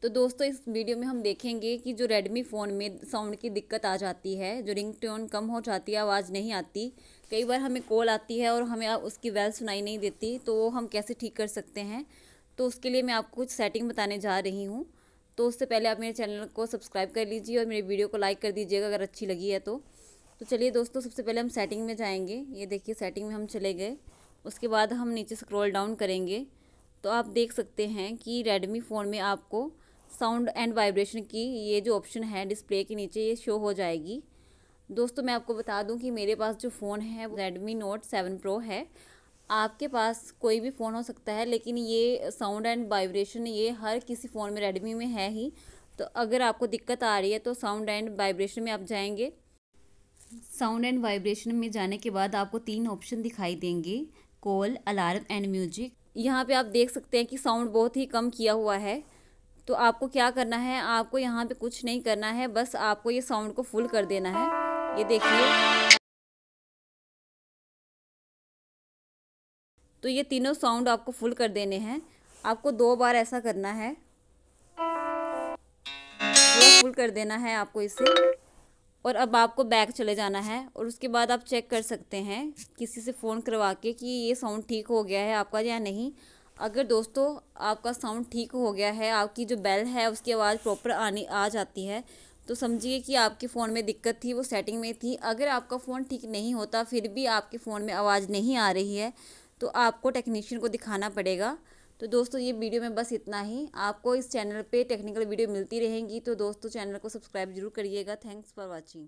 तो दोस्तों इस वीडियो में हम देखेंगे कि जो रेडमी फ़ोन में साउंड की दिक्कत आ जाती है, जो रिंगटोन कम हो जाती है, आवाज़ नहीं आती, कई बार हमें कॉल आती है और हमें उसकी वेल सुनाई नहीं देती, तो वो हम कैसे ठीक कर सकते हैं। तो उसके लिए मैं आपको कुछ सेटिंग बताने जा रही हूँ। तो उससे पहले आप मेरे चैनल को सब्सक्राइब कर लीजिए और मेरे वीडियो को लाइक कर दीजिएगा अगर अच्छी लगी है तो चलिए दोस्तों, सबसे पहले हम सेटिंग में जाएंगे। ये देखिए सेटिंग में हम चले गए। उसके बाद हम नीचे स्क्रॉल डाउन करेंगे तो आप देख सकते हैं कि रेडमी फ़ोन में आपको साउंड एंड वाइब्रेशन की ये जो ऑप्शन है डिस्प्ले के नीचे ये शो हो जाएगी। दोस्तों मैं आपको बता दूं कि मेरे पास जो फ़ोन है वो रेडमी नोट 7 प्रो है। आपके पास कोई भी फ़ोन हो सकता है, लेकिन ये साउंड एंड वाइब्रेशन ये हर किसी फ़ोन में रेडमी में है ही। तो अगर आपको दिक्कत आ रही है तो साउंड एंड वाइब्रेशन में आप जाएंगे। साउंड एंड वाइब्रेशन में जाने के बाद आपको 3 ऑप्शन दिखाई देंगे, कॉल, अलार्म एंड म्यूजिक। यहाँ पे आप देख सकते हैं कि साउंड बहुत ही कम किया हुआ है। तो आपको क्या करना है, आपको यहाँ पे कुछ नहीं करना है, बस आपको ये साउंड को फुल कर देना है। ये देखिए, तो ये तीनों साउंड आपको फुल कर देने हैं। आपको 2 बार ऐसा करना है, पूरा फुल कर देना है आपको इसे। और अब आपको बैक चले जाना है और उसके बाद आप चेक कर सकते हैं किसी से फ़ोन करवा के कि ये साउंड ठीक हो गया है आपका या नहीं। अगर दोस्तों आपका साउंड ठीक हो गया है, आपकी जो बेल है उसकी आवाज़ प्रॉपर आ जाती है, तो समझिए कि आपके फ़ोन में दिक्कत थी, वो सेटिंग में थी। अगर आपका फ़ोन ठीक नहीं होता फिर भी आपके फ़ोन में आवाज़ नहीं आ रही है तो आपको टेक्नीशियन को दिखाना पड़ेगा। तो दोस्तों ये वीडियो में बस इतना ही। आपको इस चैनल पे टेक्निकल वीडियो मिलती रहेंगी, तो दोस्तों चैनल को सब्सक्राइब जरूर करिएगा। Thanks for watching.